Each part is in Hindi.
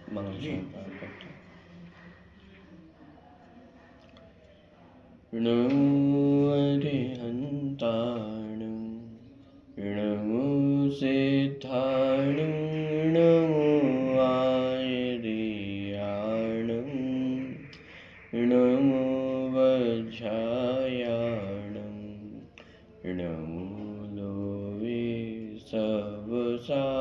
मंगल संकार करते हैं। नमो अरिहन्ताणं नमो सिद्धाणं नमो आयर्याणं नमो वज्रायाणं नमो लोवे सवसाहुणम्।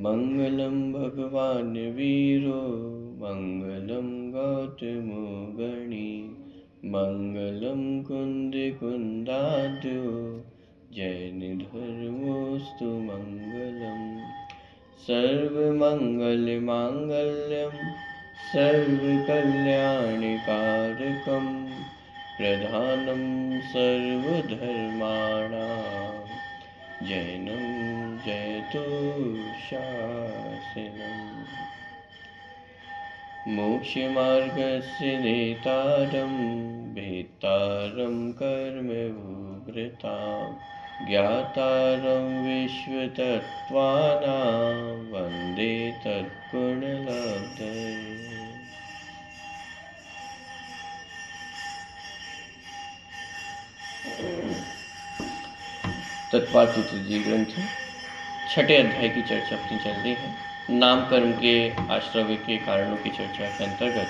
मंगलम भगवान वीरो मंगलम गौतमो गणी मंगलम कुंद कुंदाद्यो जैन धर्मोस्तु मंगलम। सर्वमंगल मांगल्यम सर्वकल्याणकारकम प्रधानम सर्वधर्माणां जैनं जयतु शासनम्। मोक्षमार्गस्य नेतारं भेत्तारं कर्मभूभृतां ज्ञातारं विश्वतत्त्वानां वन्दे तत्गुणलब्धये। तत्पाल सूत्र जी ग्रंथ छठे अध्याय की चर्चा अपनी चल रही है। नाम कर्म के आश्रय के कारणों की चर्चा के अंतर्गत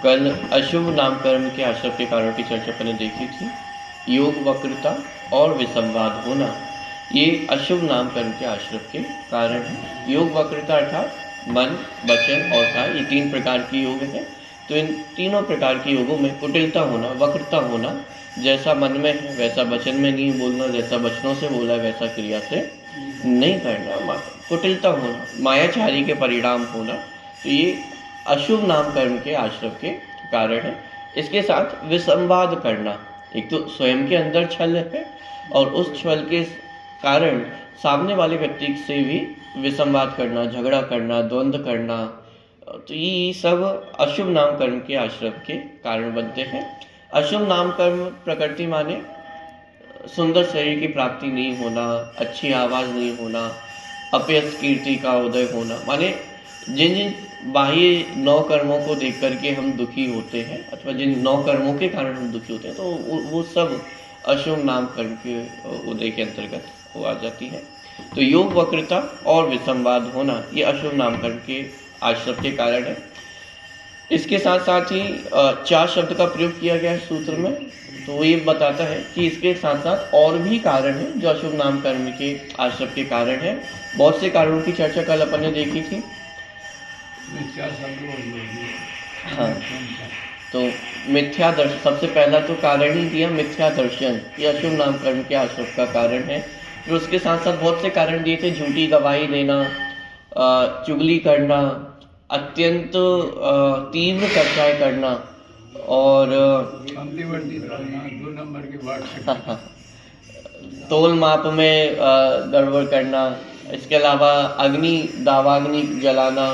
कल अशुभ नाम कर्म के आश्रय के कारणों की चर्चा अपने देखी थी। योग वक्रता और विसंवाद होना ये अशुभ नाम कर्म के आश्रय के कारण है। योग वक्रता अर्थात मन, वचन और काया, ये तीन प्रकार की योग है। तो इन तीनों प्रकार के योगों में कुटिलता होना, वक्रता होना, जैसा मन में है वैसा वचन में नहीं बोलना, जैसा वचनों से बोला है वैसा क्रिया से नहीं करना, कुटिलता होना, मायाचारी के परिणाम होना, तो ये अशुभ नाम कर्म के आश्रय के कारण है। इसके साथ विसंवाद करना, एक तो स्वयं के अंदर छल है और उस छल के कारण सामने वाले व्यक्ति से भी विसंवाद करना, झगड़ा करना, द्वंद्व करना, तो ये सब अशुभ नाम कर्म के आश्रय के कारण बनते हैं। अशुभ नाम कर्म प्रकृति माने सुंदर शरीर की प्राप्ति नहीं होना, अच्छी आवाज़ नहीं होना, अपयश कीर्ति का उदय होना, माने जिन जिन बाह्य नौ कर्मों को देख करके हम दुखी होते हैं अथवा जिन नौ कर्मों के कारण हम दुखी होते हैं, तो वो सब अशुभ नाम कर्म के उदय के अंतर्गत हो आ जाती है। तो योग वक्रता और विसंवाद होना ये अशुभ नाम कर्म के आश्रय के कारण है। इसके साथ साथ ही चार शब्द का प्रयोग किया गया है सूत्र में, तो वो ये बताता है कि इसके साथ साथ और भी कारण हैं जो अशुभ नाम कर्म के आश्रय के कारण है। बहुत से कारणों की चर्चा कल अपन ने देखी थी। हाँ, तो मिथ्या दर्शन सबसे पहला तो कारण ही दिया, मिथ्या दर्शन ये अशुभ नाम कर्म के आश्रय का कारण है। फिर उसके साथ साथ बहुत से कारण दिए थे, झूठी गवाही देना, चुगली करना, अत्यंत तीव्र चर्चाएं करना और तोल माप में गड़बड़ करना। इसके अलावा अग्नि दावाग्नि जलाना,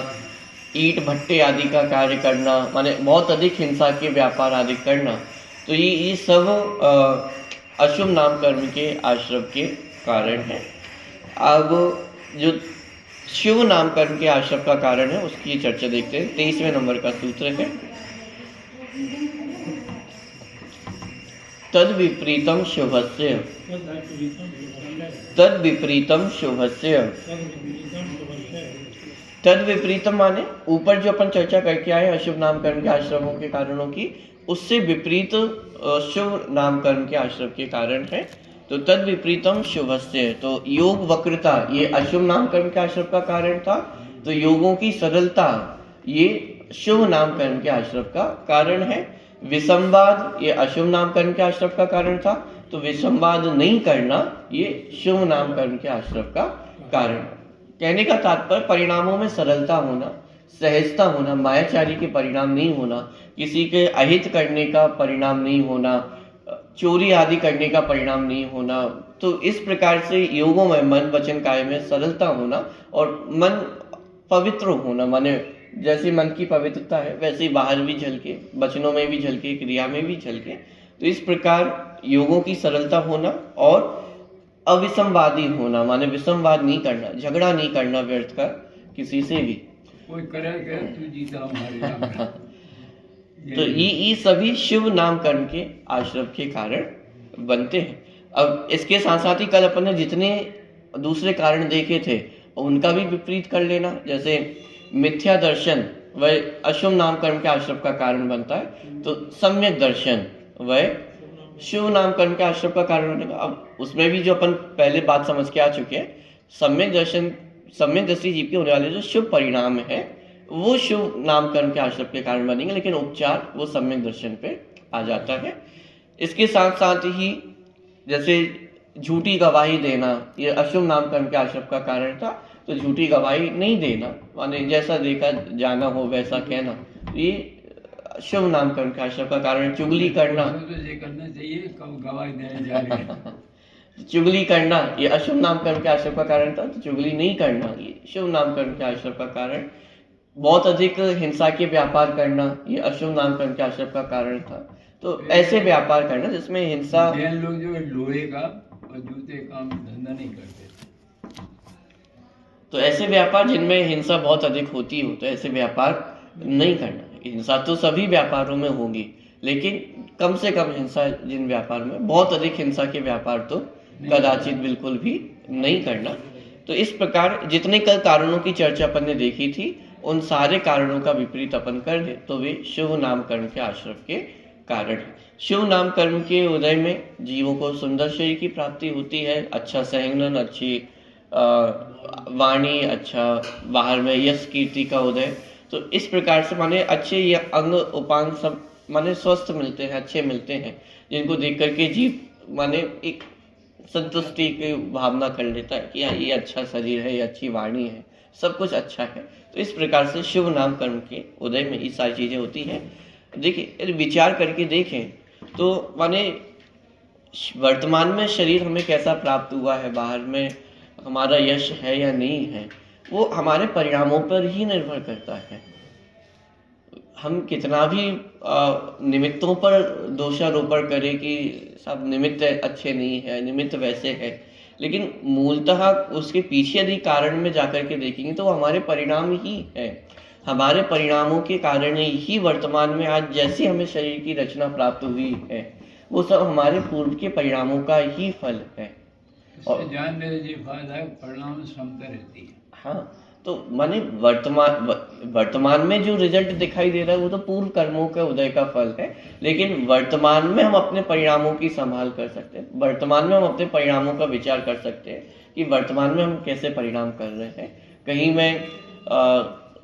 ईंट भट्टे आदि का कार्य करना, माने बहुत अधिक हिंसा के व्यापार आदि करना, तो ये सब अशुभ नाम कर्म के आश्रय के कारण है। अब जो शुभ नाम कर्म के आश्रय का कारण है उसकी चर्चा देखते हैं। 23वें नंबर का सूत्र है, तद विपरीतम शुभस्य। तद विपरीतम शुभस्य, तद विपरीतम माने ऊपर जो अपन चर्चा करके आए अशुभ नाम कर्म के आश्रमों के कारणों की, उससे विपरीत शुभ नाम कर्म के आश्रय के कारण है। तो तद विपरीतम शुभस्य, तो योग वक्रता ये अशुभ नाम कर्म के आश्रय का कारण था, तो योगों की सरलता ये शुभ नाम कर्म के आश्रय का कारण है। विसंवाद ये अशुभ नाम कर्म के आश्रय का कारण था, तो विसंवाद नहीं करना ये शुभ नाम कर्म के आश्रय का कारण है। कहने का तात्पर्य परिणामों में सरलता होना, सहजता होना, मायाचारी के परिणाम नहीं होना, किसी के अहित करने का परिणाम नहीं होना, चोरी आदि करने का परिणाम नहीं होना। तो इस प्रकार से योगों में मन वचन काया में सरलता होना और मन पवित्र होना, माने जैसे मन की पवित्रता है वैसे ही बाहर भी झलके, वचनों में भी झलके, क्रिया में भी झलके। तो इस प्रकार योगों की सरलता होना और अविसंवादी होना, माने विसंवाद नहीं करना, झगड़ा नहीं करना व्यर्थ का किसी से भी। कोई करे तू जीता हमारे नाम। तो ये सभी शुभ नाम कर्म के आश्रम के कारण बनते हैं। अब इसके साथ साथ ही कल अपन ने जितने दूसरे कारण देखे थे उनका भी विपरीत कर लेना। जैसे मिथ्या दर्शन वह अशुभ नाम कर्म के आश्रम का कारण बनता है, तो सम्यक दर्शन वह शुभ नाम कर्म के आश्रम का कारण बनेगा। अब उसमें भी जो अपन पहले बात समझ के आ चुके हैं, सम्यक दर्शन, सम्यक दृष्टि जीव के होने वाले जो शुभ परिणाम है वो शुभ नाम कर्म के आश्रम के कारण बनेंगे, लेकिन उपचार वो सम्यक दर्शन पे आ जाता है। इसके साथ साथ ही जैसे झूठी गवाही देना, ये अशुभ नाम कर्म के आश्रम का कारण था, तो झूठी गवाही नहीं देना, माने जैसा देखा जाना हो वैसा कहना, ये शुभ नाम कर्म के आश्रम का कारण। चुगली करना, तो ये करना चाहिए, कब गवाही देने जा रहे हैं। चुगली करना ये अशुभ नाम कर्म के आश्रम का कारण था, तो चुगली नहीं करना ये शुभ नाम कर्म के आश्रम का कारण। बहुत अधिक हिंसा के व्यापार करना ये अशुभ नाम कर्म के आश्रम का कारण था। तो ऐसे व्यापार करना जिसमें हिंसा, जैन लोग जो लोहे का और जूते काम धंधा नहीं करते, तो ऐसे व्यापार जिनमें हिंसा बहुत अधिक होती हो तो ऐसे व्यापार नहीं करना। हिंसा तो सभी व्यापारों में होगी, लेकिन कम से कम हिंसा जिन व्यापार में, बहुत अधिक हिंसा के व्यापार तो कदाचित बिल्कुल भी नहीं करना। तो इस प्रकार जितने कल कारणों की चर्चा अपन ने देखी थी, उन सारे कारणों का विपरीत अपन कर दे तो वे शुभ नाम कर्म के आश्रम के कारण है। शुभ नाम कर्म के उदय में जीवों को सुंदर शरीर की प्राप्ति होती है, अच्छा संघनन, अच्छी वाणी, अच्छा बाहर में यश कीर्ति का उदय। तो इस प्रकार से माने अच्छे ये अंग उपांग सब माने स्वस्थ मिलते हैं, अच्छे मिलते हैं, जिनको देख करके जीव माने एक संतुष्टि की भावना कर लेता है कि हाँ ये अच्छा शरीर है, ये अच्छी वाणी है, सब कुछ अच्छा है। तो इस प्रकार से शुभ नाम कर्म के उदय में ये सारी चीजें होती हैं। देखिए यदि विचार करके देखें तो माने वर्तमान में शरीर हमें कैसा प्राप्त हुआ है, बाहर में हमारा यश है या नहीं है, वो हमारे परिणामों पर ही निर्भर करता है। हम कितना भी निमित्तों पर दोषारोपण करें कि सब निमित्त अच्छे नहीं है, निमित्त वैसे है, लेकिन मूलतः उसके पीछे यदि कारण में जाकर के देखेंगे तो वो हमारे परिणाम ही है। हमारे परिणामों के कारण ही वर्तमान में आज जैसी हमें शरीर की रचना प्राप्त हुई है, वो सब हमारे पूर्व के परिणामों का ही फल है। और जान मेरे जी फायदा है, परिणाम समता रहती है। हाँ, तो माने वर्तमान में जो रिजल्ट दिखाई दे रहा है वो तो पूर्व कर्मों के उदय का फल है, लेकिन वर्तमान में हम अपने परिणामों की संभाल कर सकते हैं। वर्तमान में हम अपने परिणामों का विचार कर सकते हैं कि वर्तमान में हम कैसे परिणाम कर रहे हैं। कहीं मैं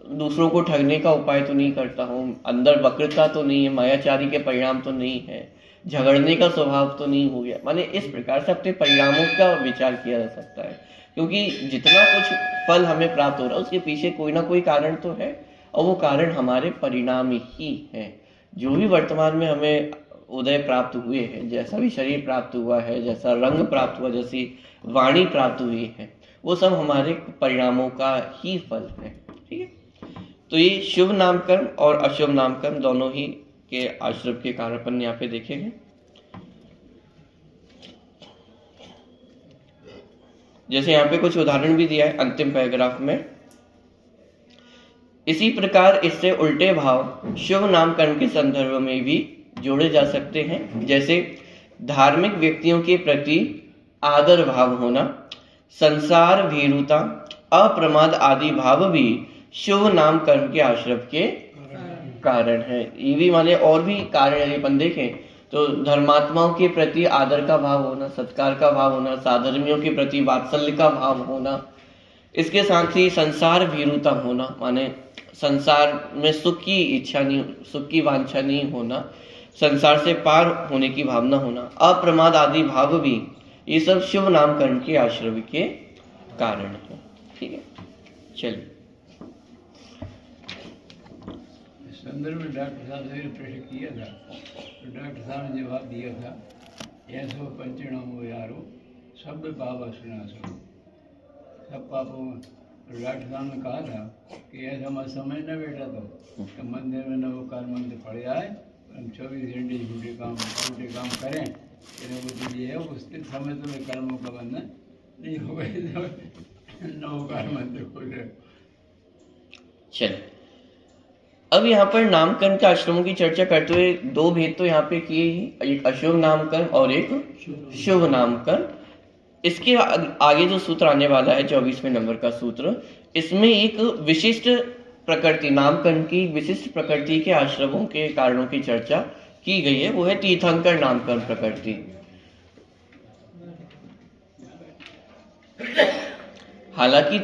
दूसरों को ठगने का उपाय तो नहीं करता हूँ, अंदर वक्रता तो नहीं है, मायाचारी के परिणाम तो नहीं है, झगड़ने का स्वभाव तो नहीं हो गया। माने इस प्रकार से अपने परिणामों का विचार किया जा सकता है, क्योंकि जितना कुछ फल हमें प्राप्त हो रहा है उसके पीछे कोई ना कोई कारण तो है, और वो कारण हमारे परिणाम ही है। जो भी वर्तमान में हमें उदय प्राप्त हुए हैं, जैसा भी शरीर प्राप्त हुआ है, जैसा रंग प्राप्त हुआ, जैसी वाणी प्राप्त हुई है, वो सब हमारे परिणामों का ही फल है। ठीक है, तो ये शुभ नाम कर्म और अशुभ नाम कर्म दोनों ही के आश्रम के कारण अपन यहाँ पे देखेंगे। जैसे यहाँ पे कुछ उदाहरण भी दिया है अंतिम पैराग्राफ में। इसी प्रकार इससे उल्टे भाव शुभ नाम कर्म के संदर्भ में भी जोड़े जा सकते हैं, जैसे धार्मिक व्यक्तियों के प्रति आदर भाव होना, संसार भीरुता, अप्रमाद आदि भाव भी शुभ नाम कर्म के आश्रम के कारण है। ये भी माने और भी कारण यदि अपन देखें तो धर्मात्माओं के प्रति आदर का भाव होना, सत्कार का भाव होना, साधर्मियों के प्रति वात्सल्य का भाव होना, इसके साथ ही संसार भीरुता होना, माने संसार में सुख की इच्छा नहीं, सुख की वांछा नहीं होना, संसार से पार होने की भावना होना, अप्रमाद आदि भाव भी, ये सब शुभ नाम कर्म के आश्रम के कारण है। ठीक है, चलिए। संदर्भ में डॉक्टर साहब से प्रश्न किया था, तो डॉक्टर साहब ने जवाब दिया था, ऐसो पंचनामो यारो सब पाप सुनासो, सब पापों में। तो डॉक्टर साहब ने कहा था कि ऐसा मत समझ न बेटा, तो मंदिर में न वो काल मंत्र पड़ जाए, हम 24 घंटे झूठे काम करें कहने को तो ये है उसके समय में कर्मों का बंधन नहीं होगा, नवकार मंत्र खोल रहे। चलिए, अब यहाँ पर नामकरण के आश्रमों की चर्चा करते हुए दो भेद तो यहाँ पे किए ही, एक अशुभ नामकरण और एक शुभ नामकरण। इसके आगे जो सूत्र आने वाला है 24वें नंबर का सूत्र, इसमें एक विशिष्ट प्रकृति, नामकरण की विशिष्ट प्रकृति के आश्रमों के कारणों की चर्चा की गई है, वो है तीर्थंकर नामकरण प्रकृति। हालांकि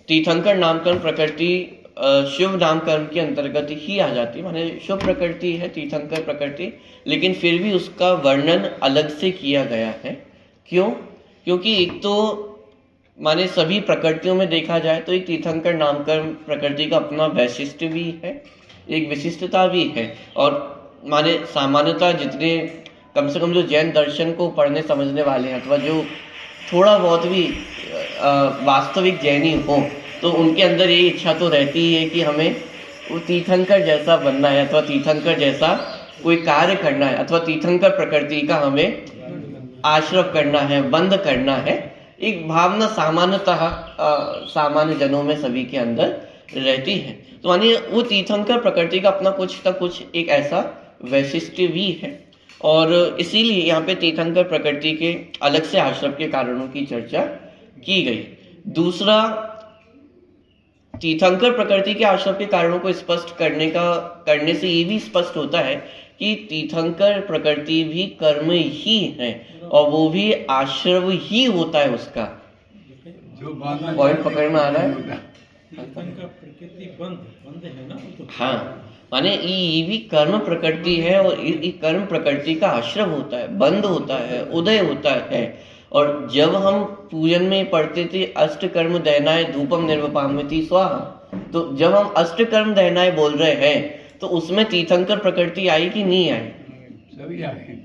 तीर्थंकर नामकरण प्रकृति शुभ नामकरण के अंतर्गत ही आ जाती है, माने शुभ प्रकृति है तीर्थंकर प्रकृति, लेकिन फिर भी उसका वर्णन अलग से किया गया है। क्यों? क्योंकि एक तो माने सभी प्रकृतियों में देखा जाए तो एक तीर्थंकर नामकरण प्रकृति का अपना वैशिष्ट्य भी है, एक विशिष्टता भी है। और माने सामान्यतः जितने कम से कम जो जैन दर्शन को पढ़ने समझने वाले हैं अथवा जो थोड़ा बहुत भी वास्तविक जैनी हो, तो उनके अंदर ये इच्छा तो रहती ही है कि हमें वो तीर्थंकर जैसा बनना है अथवा तीर्थंकर जैसा कोई कार्य करना है अथवा तीर्थंकर प्रकृति का हमें आश्रय करना है, बंद करना है। एक भावना सामान्यतः सामान्य जनों में सभी के अंदर रहती है। तो मानिए वो तीर्थंकर प्रकृति का अपना कुछ का कुछ एक ऐसा वैशिष्ट्य भी है, और इसीलिए यहाँ पे तीर्थंकर प्रकृति के अलग से आश्रम के कारणों की चर्चा की गई। दूसरा, तीर्थंकर प्रकृति के आश्रम के कारणों को स्पष्ट करने से ये भी स्पष्ट होता है कि तीर्थंकर प्रकृति भी कर्म ही है और वो भी आश्रव ही होता है उसका। पॉइंट पकड़ में आ रहा है? प्रकृति बंद है ना, हाँ, माने ये भी कर्म प्रकृति है और ये कर्म प्रकृति का आश्रम होता है, बंद होता है, उदय होता है। और जब हम पूजन में पढ़ते थे अष्टकर्म दहनाय धूपम निर्वपाम्यति स्वाहा, तो जब हम अष्टकर्म दहनाय बोल रहे हैं तो उसमें तीर्थंकर प्रकृति आई कि नहीं आई? सभी आए।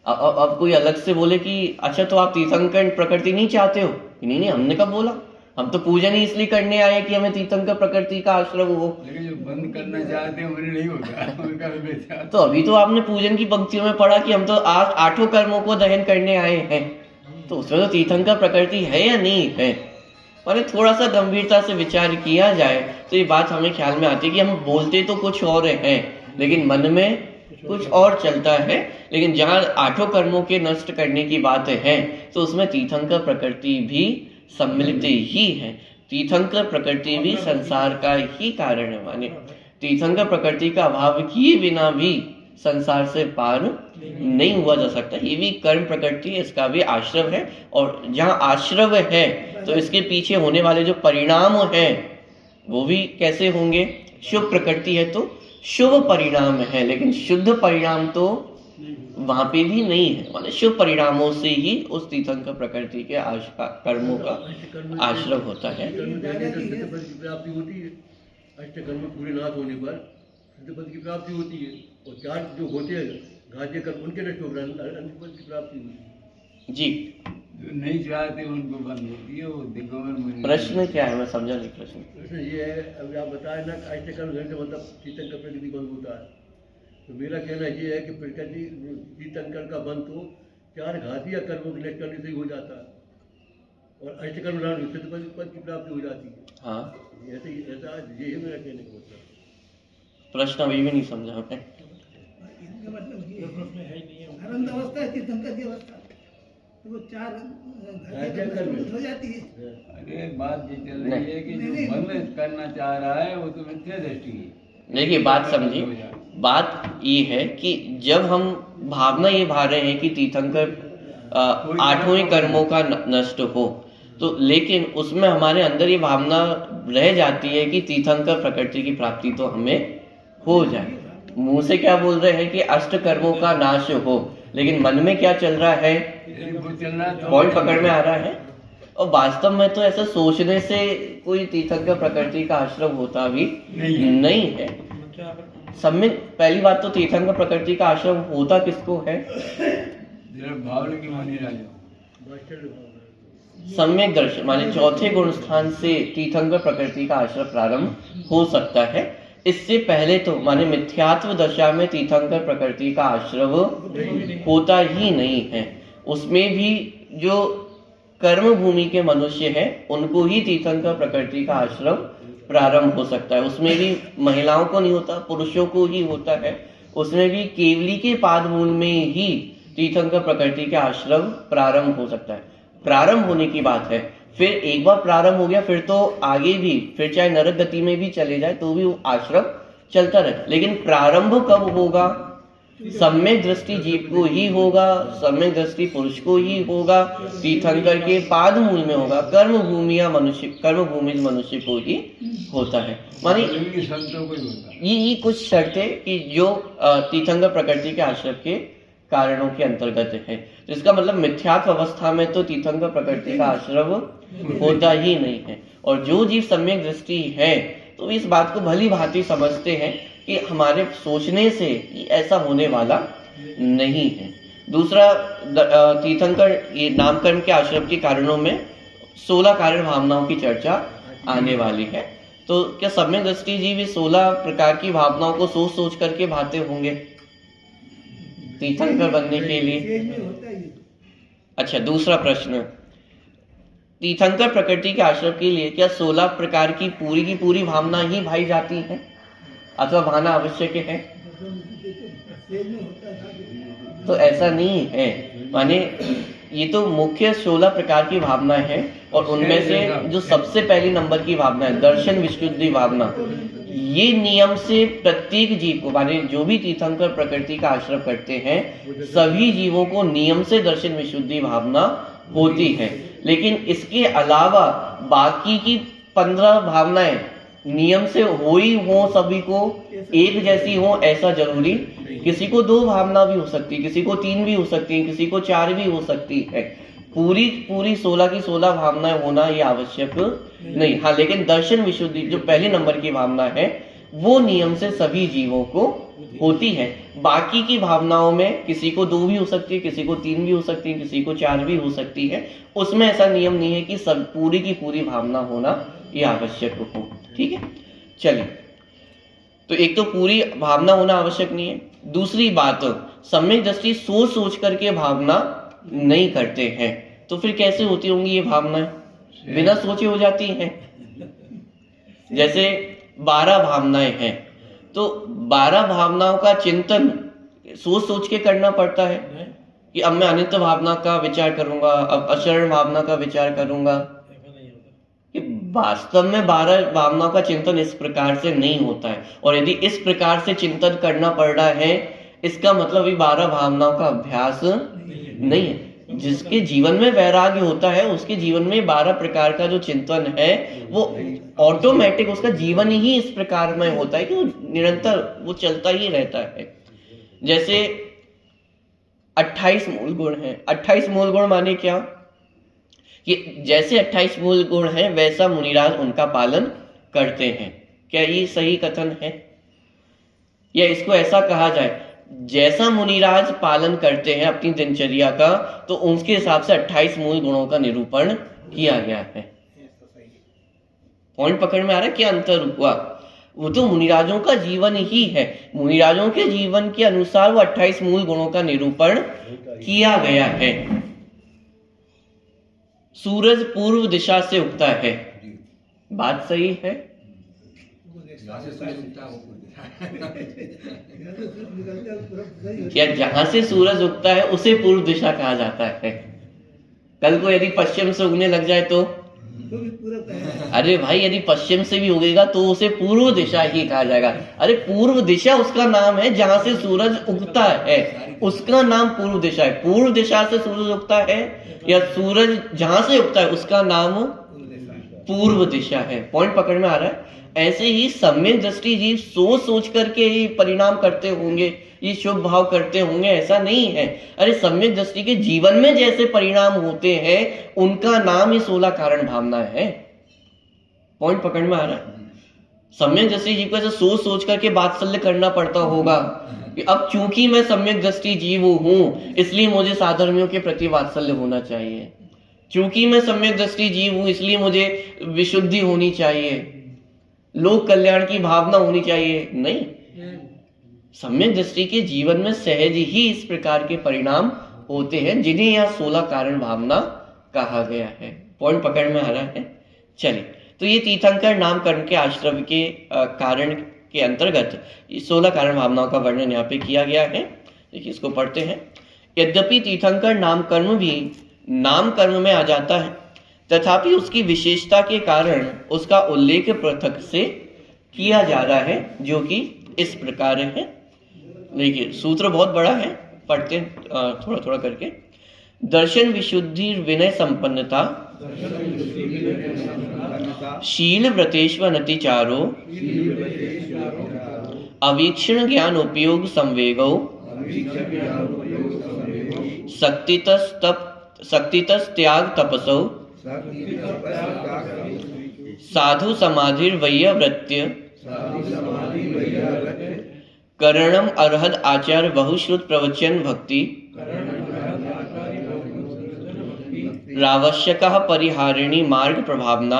अब कोई अलग से बोले कि अच्छा तो आप तीर्थंकर प्रकृति नहीं चाहते हो? नहीं, हमने कब बोला? हम तो पूजन ही इसलिए करने आए कि हमें तीर्थंकर प्रकृति का आश्रय हो। लेकिन जो बंद करना चाहते हैं उन्हें नहीं होता, उनका बेचा। तो अभी तो आपने पूजन की पंक्तियों में पढ़ा कि हम तो आठों कर्मों को दहन करने आए हैं, तो उसमें तो तीर्थंकर प्रकृति है या नहीं है? और थोड़ा सा गंभीरता से विचार किया जाए तो ये बात हमें ख्याल में आती है कि हम बोलते तो कुछ और हैं लेकिन मन में कुछ और चलता है। लेकिन जहाँ आठों कर्मों के नष्ट करने की बात है तो उसमें तीर्थंकर प्रकृति भी सम्मिलित ही है। तीर्थंकर प्रकृति भी संसार का ही कारण है, माने तीर्थंकर प्रकृति का अभाव किए बिना भी संसार से पार नहीं हुआ जा सकता। ये भी कर्म प्रकृति है, इसका भी आश्रव है, और जहाँ आश्रव है तो इसके पीछे होने वाले जो परिणाम हैं वो भी कैसे होंगे? शुभ प्रकृति है तो शुभ परिणाम है, लेकिन शुद्ध परिणाम तो वहां पे भी नहीं है, मतलब शुभ परिणामों से ही उस तीर्थंकर प्रकृति के कर्मों का आश्रय होता है। प्राप्ति होती है, अष्टकर्म पूरे नाश होने पर सिद्ध पद की प्राप्ति होती है, और चार जो होते हैं घाटे कर्म उनके नष्ट हो रहे हैं, पद की प्राप्ति होती है। जी, जो नहीं चाहते उनको बंद होती है, वो दिगंबर। प्रश्न क्या है? मैं समझा नहीं प्रश्न ये है, अभी आप बताए ना अष्टकर्म से मतलब तीर्थंकर प्रकृति बंद होता है, तो मेरा कहना ये है कि प्रकृति तीर्थंकर का बंद तो चार घाती या कर्मों के नष्ट करने से ही हो जाता है, और अष्टकर्म सिद्ध पद की प्राप्ति हो जाती है। हाँ, ऐसा ये है मेरा कहने का मतलब। प्रश्न अभी भी नहीं समझा आपने। आनंद अवस्था है तीर्थंकर की अवस्था, तो वो चार हो जाती है। अरे बात ये चल रही है कि जो बंद करना चाह रहा है वो तो मिथ्या दृष्टि है। देखिए बात समझिए, बात ये है कि जब हम भावना ये भा रहे हैं कि तीर्थंकर आठों ही कर्मों का नष्ट हो, तो लेकिन उसमें हमारे अंदर ये भावना रह जाती है कि तीर्थंकर प्रकृति की प्राप्ति तो हमें हो जाए। मुंह से क्या बोल रहे हैं कि अष्ट कर्मों का नाश हो, लेकिन मन में क्या चल रहा है? पॉइंट पकड़ में आ रहा है। और वास्तव में तो ऐसा सोचने से कोई तीर्थंकर प्रकृति का आश्रय होता भी नहीं है। सम्यक पहली बात तो तीर्थंकर प्रकृति का आश्रय होता किसको है? सम्यक दर्शन, माने चौथे गुण स्थान से तीर्थंकर प्रकृति का आश्रय प्रारंभ हो सकता है। इससे पहले तो माने मिथ्यात्व दशा में तीर्थंकर प्रकृति का आश्रव होता ही नहीं है। उसमें भी जो कर्म भूमि के मनुष्य हैं उनको ही तीर्थंकर प्रकृति का आश्रव प्रारंभ हो सकता है। उसमें भी महिलाओं को नहीं होता, पुरुषों को ही होता है। उसमें भी केवली के पाद मूल में ही तीर्थंकर प्रकृति के आश्रव प्रारंभ हो सकता है। प्रारंभ होने की बात है, फिर एक बार प्रारंभ हो गया फिर तो आगे भी, फिर चाहे नरक गति में भी चले जाए तो भी वो आश्रम चलता रहे। लेकिन प्रारंभ कब होगा? सम्यक दृष्टि जीव को ही होगा, सम्यक दृष्टि पुरुष को ही होगा, तीर्थंकर के पाद मूल में होगा, कर्म भूमि मनुष्य को ही होता है। मानी संतों को ही होता है। ये कुछ शर्तें कि जो तीर्थंकर प्रकृति के आश्रम के कारणों के अंतर्गत है। तो इसका मतलब मिथ्यात्व अवस्था में तो तीर्थंकर प्रकृति का आश्रव होता ही नहीं है। और जो जीव सम्यक दृष्टि है तो इस बात को भली भांति समझते हैं कि हमारे सोचने से ऐसा होने वाला नहीं है। दूसरा, तीर्थंकर ये नामकरण के आश्रम के कारणों में 16 कारण भावनाओं की चर्चा आने वाली है। तो क्या सम्यक दृष्टि जीव ये 16 प्रकार की भावनाओं को सोच सोच करके भाते होंगे तीर्थंकर बनने के लिए? अच्छा, दूसरा प्रश्न, तीर्थंकर प्रकृति के आश्रम के लिए क्या 16 प्रकार की पूरी भावना ही भाई जाती है अथवा भाना आवश्यक है? तो ऐसा नहीं है। माने ये तो मुख्य 16 प्रकार की भावना है और उनमें से जो सबसे पहली नंबर की भावना है दर्शन विशुद्धि भावना, ये नियम से प्रत्येक जीव को, माने जो भी तीर्थंकर प्रकृति का आश्रय करते हैं सभी जीवों को नियम से दर्शन विशुद्धि भावना होती है। लेकिन इसके अलावा बाकी की 15 भावनाएं नियम से हो सभी को एक जैसी हो ऐसा जरूरी, किसी को 2 भावना भी हो सकती है, किसी को 3 भी हो सकती है, किसी को 4 भी हो सकती है। पूरी 16 की 16 भावनाएं होना ये आवश्यक नहीं। हाँ, लेकिन दर्शन विशुद्धि जो पहले नंबर की भावना है वो नियम से सभी जीवों को होती है। बाकी की भावनाओं में किसी को 2 भी हो सकती है, किसी को 3 भी हो सकती है, किसी को 4 भी हो सकती है। उसमें ऐसा नियम नहीं है कि सब पूरी की पूरी भावना होना ये आवश्यक हो। ठीक है, चलिए, तो एक तो पूरी भावना होना आवश्यक नहीं है। दूसरी बात, सम्यक दृष्टि सोच सोच करके भावना नहीं करते हैं, तो फिर कैसे होती होंगी ये भावनाएं? बिना सोचे हो जाती हैं। जैसे 12 भावनाएं हैं तो 12 भावनाओं का चिंतन सोच सोच के करना पड़ता है कि अब मैं अनित्य भावना का विचार करूंगा, अब अशरण भावना का विचार करूंगा। कि वास्तव में 12 भावनाओं का चिंतन इस प्रकार से नहीं होता है। और यदि इस प्रकार से चिंतन करना पड़ रहा है इसका मतलब ये 12 भावनाओं का अभ्यास नहीं है। जिसके जीवन में वैराग्य होता है उसके जीवन में 12 प्रकार का जो चिंतन है वो ऑटोमेटिक, उसका जीवन ही इस प्रकार में होता है कि वो निरंतर वो चलता ही रहता है। जैसे 28 मूल गुण हैं। 28 मूल गुण माने क्या? कि जैसे 28 मूल गुण हैं वैसा मुनिराज उनका पालन करते हैं। क्या ये सही कथन है? या इसको ऐसा कहा जाए, जैसा मुनिराज पालन करते हैं अपनी दिनचर्या का तो उसके हिसाब से 28 मूल गुणों का निरूपण किया गया है। पॉइंट पकड़ में आ रहा है? क्या अंतर हुआ? वो तो मुनिराजों का जीवन ही है, मुनिराजों के जीवन के अनुसार वो 28 मूल गुणों का निरूपण किया गया है। सूरज पूर्व दिशा से उगता है, बात सही है? क्या जहां से सूरज उगता है उसे पूर्व दिशा कहा जाता है? कल को यदि पश्चिम से उगने लग जाए तो? अरे भाई, यदि पश्चिम से भी उगेगा तो उसे पूर्व दिशा ही कहा जाएगा। अरे पूर्व दिशा उसका नाम है, जहां से सूरज उगता है उसका नाम पूर्व दिशा है। पूर्व दिशा से सूरज उगता है या सूरज जहां से उगता है उसका नाम पूर्व दिशा है। पॉइंट पकड़ में आ रहा है? ऐसे ही सम्यक दृष्टि जीव सोच सोच करके ही परिणाम करते होंगे, ये शुभ भाव करते होंगे, ऐसा नहीं है। अरे सम्यक दृष्टि के जीवन में जैसे परिणाम होते हैं उनका नाम ही 16 कारण भावना है। पॉइंट पकड़ में आ रहा है? सम्यक दृष्टि जीव को ऐसे सोच सोच करके वात्सल्य करना पड़ता होगा कि अब चूंकि मैं सम्यक दृष्टि जीव हूं इसलिए मुझे साधर्मियों के प्रति वात्सल्य होना चाहिए, चूंकि मैं सम्यक दृष्टि जीव हूं इसलिए मुझे विशुद्धि होनी चाहिए। लोक कल्याण की भावना होनी चाहिए, नहीं। सम्यक दृष्टि के जीवन में सहज ही इस प्रकार के परिणाम होते हैं जिन्हें यहाँ 16 कारण भावना कहा गया है। पॉइंट पकड़ में आ रहा है? चलिए, तो ये तीर्थंकर नाम कर्म के आश्रय के कारण के अंतर्गत 16 कारण भावनाओं का वर्णन यहाँ पे किया गया है। देखिए, इसको पढ़ते हैं। यद्यपि तीर्थंकर नाम कर्म भी नाम कर्म में आ जाता है, तथापि उसकी विशेषता के कारण उसका उल्लेख पृथक से किया जा रहा है, जो कि इस प्रकार है। देखिए, सूत्र बहुत बड़ा है, पढ़ते थोड़ा थोड़ा करके। दर्शन विशुद्धि विनय संपन्नता, शील व्रतेश्व नतिचारो, अवीक्षण ज्ञान उपयोग संवेगो, शक्तितस त्याग तपसो, साधु समाधिर वैयवृत्य, करणम अर्हद आचार बहुश्रुत प्रवचन भक्ति, रावश्यकः परिहारिणी मार्ग प्रभावना,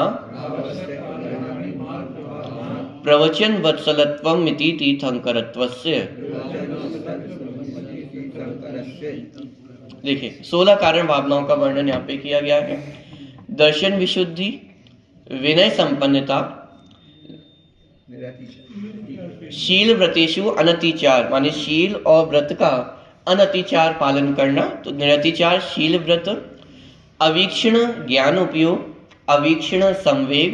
प्रवचन वत्सलत्वम मिति तीर्थंकरत्वस्य। देखिए, 16 कारण भावनाओं का वर्णन यहाँ पे किया गया है। दर्शन विशुद्धि, विनय संपन्नता, शील व्रतेषु अनतिचार, माने शील और व्रत का अनतिचार पालन करना, तो निरतिचार शील व्रत, अवीक्षण ज्ञान उपयोग, अवीक्षण संवेग,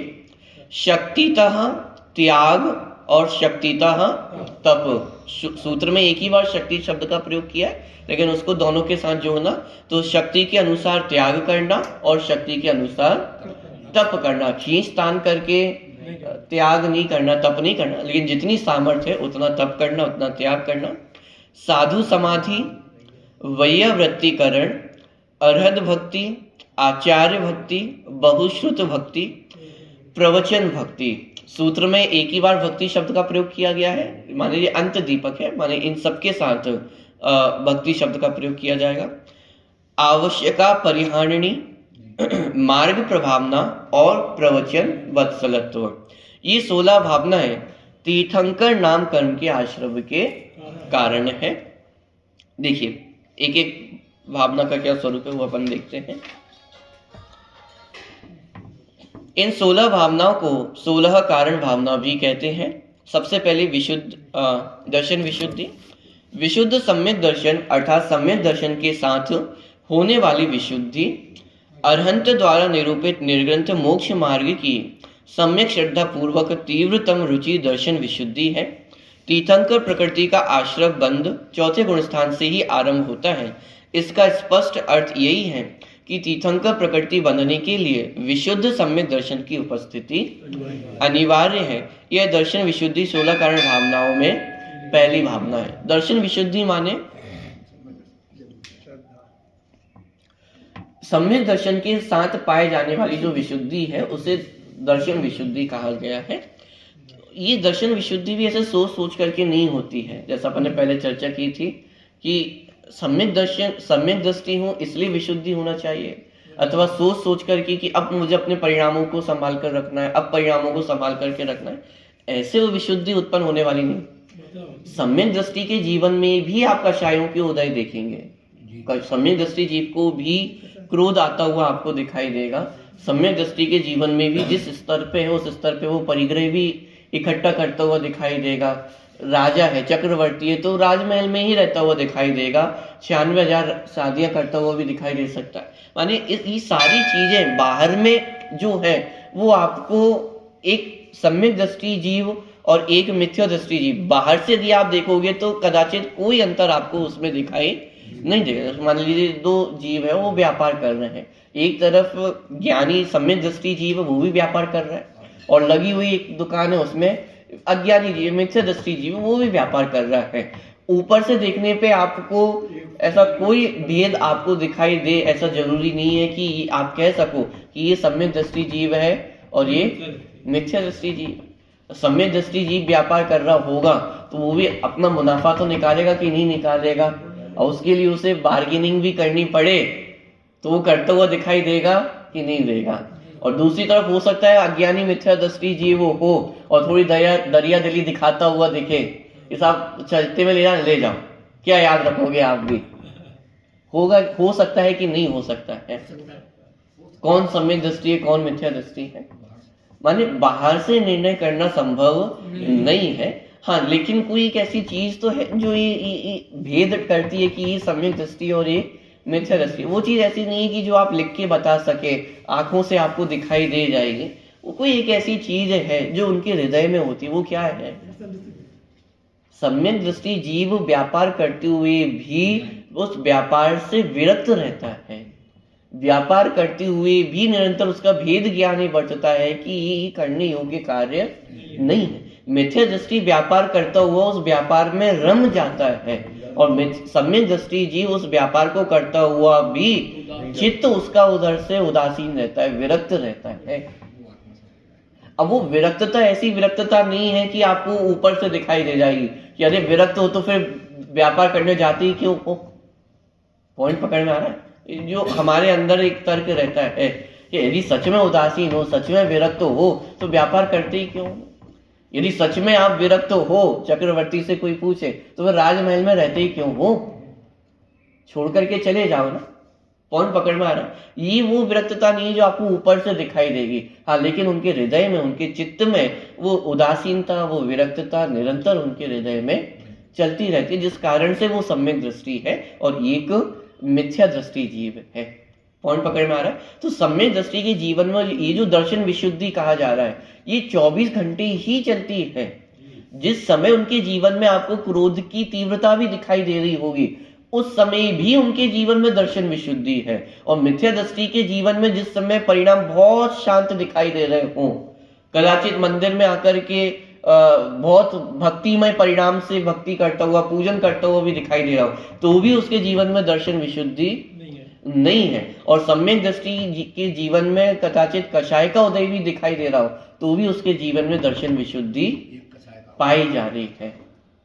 शक्तितः त्याग और शक्तितः तप। सूत्र में एक ही बार शक्ति शब्द का प्रयोग किया है, लेकिन उसको दोनों के साथ जोड़ना, तो शक्ति के अनुसार त्याग करना और शक्ति के अनुसार तप करना। खींच तान करके त्याग नहीं करना, तप नहीं करना, लेकिन जितनी सामर्थ्य है उतना तप करना, उतना त्याग करना। साधु समाधि, वैयवृत्तिकरण, अर्हद भक्ति, आचार्य भक्ति, बहुश्रुत भक्ति, प्रवचन भक्ति। सूत्र में एक ही बार भक्ति शब्द का प्रयोग किया गया है, माने ये अंत दीपक है, माने इन सबके साथ भक्ति शब्द का प्रयोग किया जाएगा। आवश्यका परिहारिणी, मार्ग प्रभावना और प्रवचन वत्सलत्व। ये 16 भावनाएं तीर्थंकर नाम कर्म के आश्रय के कारण है। देखिए, एक एक भावना का क्या स्वरूप है वो अपन देखते हैं। इन 16 भावनाओं को 16 कारण भावना भी कहते हैं। सबसे पहले विशुद्ध दर्शन विशुद्धि। विशुद्ध सम्यक दर्शन अर्थात सम्यक दर्शन के साथ होने वाली विशुद्धि अरहंत द्वारा निरूपित निर्ग्रंथ मोक्ष मार्ग की सम्यक श्रद्धा पूर्वक तीव्रतम रुचि दर्शन विशुद्धि है। तीर्थंकर प्रकृति का आश्रय बंध चौथे गुणस्थान से ही आरंभ होता है। इसका स्पष्ट अर्थ यही है कि तीर्थंकर प्रकृति बंधने के लिए विशुद्ध सम्यक दर्शन की उपस्थिति अनिवार्य है। यह दर्शन विशुद्धि 16 कारण भावनाओं में पहली भावना है। दर्शन विशुद्धि माने सम्यक दर्शन के साथ पाए जाने वाली जो विशुद्धि है उसे दर्शन विशुद्धि कहा गया है। ये दर्शन विशुद्धि भी ऐसे सोच सोच करके नहीं होती है, जैसा अपन ने पहले चर्चा की थी कि सम्यक दृष्टि हूँ इसलिए विशुद्धि होना चाहिए, अथवा सोच सोच करके कि अब मुझे अपने परिणामों को संभाल कर रखना है, अब परिणामों को संभाल करके रखना है, ऐसे वो विशुद्धि उत्पन्न होने वाली नहीं। सम्यक दृष्टि के जीवन में भी आप कषायों के उदय देखेंगे। सम्यक दृष्टि जीव को भी क्रोध आता हुआ आपको दिखाई देगा। सम्यक दृष्टि के जीवन में भी जिस स्तर पे है उस स्तर पे वो परिग्रह भी इकट्ठा करता हुआ दिखाई देगा। राजा है, चक्रवर्ती है, तो राजमहल में ही रहता हुआ दिखाई देगा। 96,000 शादियां करता हुआ भी दिखाई दे सकता है। माने ये सारी चीजें बाहर में जो है वो आपको एक सम्यक दृष्टि जीव और एक मिथ्या दृष्टि जीव, बाहर से यदि आप देखोगे तो कदाचित कोई अंतर आपको उसमें दिखाई नहीं देगा। मान लीजिए 2 जीव है, वो व्यापार कर रहे हैं। एक तरफ ज्ञानी सम्यक दृष्टि जीव वो भी व्यापार कर रहा है, और लगी हुई एक दुकान है उसमें अज्ञानी जीव मिथ्या दृष्टि जीव वो भी व्यापार कर रहा है। ऊपर से देखने पे आपको ऐसा कोई भेद आपको दिखाई दे, ऐसा जरूरी नहीं है कि आप कह सको कि ये सम्यक दृष्टि जीव है और ये मिथ्या दृष्टि जीव। सम्यक दृष्टि जीव व्यापार कर रहा होगा तो वो भी अपना मुनाफा तो निकालेगा कि नहीं निकालेगा, और उसके लिए उसे बार्गेनिंग भी करनी पड़े तो वो करता हुआ दिखाई देगा कि नहीं देगा। और दूसरी तरफ हो सकता है अज्ञानी मिथ्या दृष्टि जीव हो और थोड़ी दरिया दिली दिखाता हुआ दिखे, इस आप चलते में ले जाओ, क्या याद रखोगे आप भी? होगा, हो सकता है कि नहीं हो सकता है? कौन सम्यक दृष्टि है, कौन मिथ्या दृष्टि है? माने बाहर से निर्णय करना संभव नहीं है। हाँ, लेकिन कोई एक ऐसी चीज तो है जो ये भेद करती है कि ये सम्यक दृष्टि और ये मिथ्या दृष्टि। वो चीज ऐसी नहीं है कि जो आप लिख के बता सके, आंखों से आपको दिखाई दे जाएगी। वो कोई एक ऐसी चीज है जो उनके हृदय में होती है। वो क्या है? सम्यक दृष्टि जीव व्यापार करते हुए भी उस व्यापार से विरक्त रहता है, व्यापार करते हुए भी निरंतर उसका भेद ज्ञान ही बरतता है कि ये करने योग्य कार्य नहीं है। मिथ्या दृष्टि व्यापार करता हुआ उस व्यापार में रम जाता है और सम्यक दृष्टि जीव उस व्यापार को करता हुआ भी चित्त उसका उधर से उदासीन रहता है, विरक्त रहता है। अब वो विरक्तता ऐसी विरक्तता नहीं है कि आपको ऊपर से दिखाई दे जाएगी कि अरे विरक्त हो तो फिर व्यापार करने जाते ही क्यों हो। पॉइंट पकड़ में आ रहा है? जो हमारे अंदर एक तर्क रहता है कि यदि सच में उदासीन हो, सच में विरक्त हो तो व्यापार करते ही क्यों? यदि सच में आप विरक्त हो, चक्रवर्ती से कोई पूछे तो वह राजमहल में रहते ही क्यों हो? छोड़ करके चले जाओ ना। पॉइंट पकड़ में आ रहा है? ये वो विरक्तता नहीं है जो आपको ऊपर से दिखाई देगी। हाँ, लेकिन उनके हृदय में, उनके चित्त में वो उदासीनता, वो विरक्तता निरंतर उनके हृदय में चलती रहती है, जिस कारण से वो सम्यक दृष्टि है और एक मिथ्या दृष्टि जीव है। पॉइंट पकड़ में आ रहा है? तो सम्यक दृष्टि के जीवन में ये जो दर्शन विशुद्धि कहा जा रहा है, ये 24 घंटे ही चलती है। जिस समय उनके जीवन में आपको क्रोध की तीव्रता भी दिखाई दे रही होगी, उस समय भी उनके जीवन में दर्शन विशुद्धि है। और मिथ्या दृष्टि के जीवन में जिस समय परिणाम बहुत शांत दिखाई दे रहे हो, कदाचित मंदिर में आकर के बहुत भक्तिमय परिणाम से भक्ति करता हुआ, पूजन करता हुआ भी दिखाई दे रहा हो, तो भी उसके जीवन में दर्शन विशुद्धि नहीं है। और सम्यक दृष्टि के जीवन में कदाचित कषाय का उदय भी दिखाई दे रहा हो, तो भी उसके जीवन में दर्शन विशुद्धि पाई जा रही है।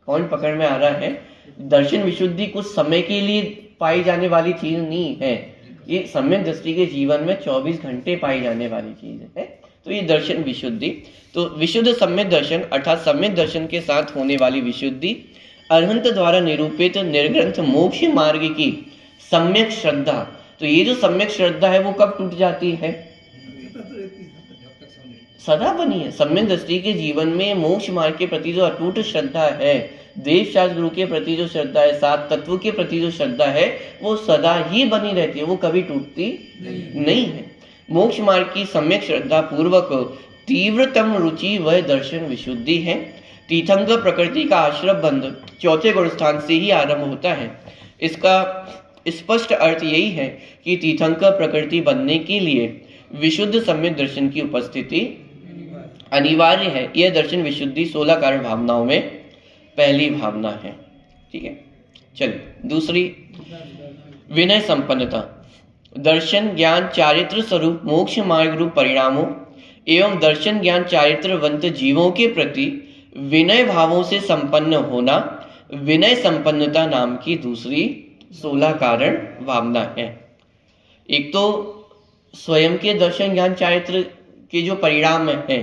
पॉइंट पकड़ में आ रहा है? दर्शन विशुद्धि कुछ समय के लिए पाई जाने वाली चीज नहीं है, ये सम्यक दृष्टि के जीवन में 24 घंटे पाई जाने वाली चीज है। तो ये दर्शन विशुद्धि, तो विशुद्ध सम्यक दर्शन अर्थात सम्यक दर्शन के साथ होने वाली विशुद्धि अरहंत द्वारा निरूपित निर्ग्रंथ मोक्ष मार्ग की सम्यक श्रद्धा। तो ये जो सम्यक श्रद्धा है वो कब टूट जाती है? सदा बनी है। सम्यक दृष्टि के जीवन में मोक्ष मार्ग के प्रति जो अटूट श्रद्धा है, देव शास्त्र गुरु के प्रति जो श्रद्धा है, सात तत्व के प्रति जो श्रद्धा है, वो सदा ही बनी रहती है, वो कभी टूटती नहीं है। मोक्ष मार्ग की सम्यक श्रद्धा पूर्वक तीव्रतम रुचि वह दर्शन विशुद्धि है। तीर्थंकर प्रकृति का आश्रम बंध चौथे गुण स्थान से ही आरंभ होता है। इसका स्पष्ट अर्थ यही है कि तीर्थंकर प्रकृति बनने के लिए विशुद्ध सम्यक दर्शन की उपस्थिति अनिवार्य है। यह दर्शन विशुद्धि 16 कारण भावनाओं में पहली भावना है। ठीक है, चलिए दूसरी, विनय संपन्नता। दर्शन ज्ञान चारित्र स्वरूप मोक्ष मार्ग रूप परिणामों एवं दर्शन ज्ञान चारित्रवंत जीवों के प्रति विनय भावों से संपन्न होना विनय संपन्नता नाम की दूसरी 16 कारण भावना है। एक तो स्वयं के दर्शन ज्ञान चारित्र के जो परिणाम है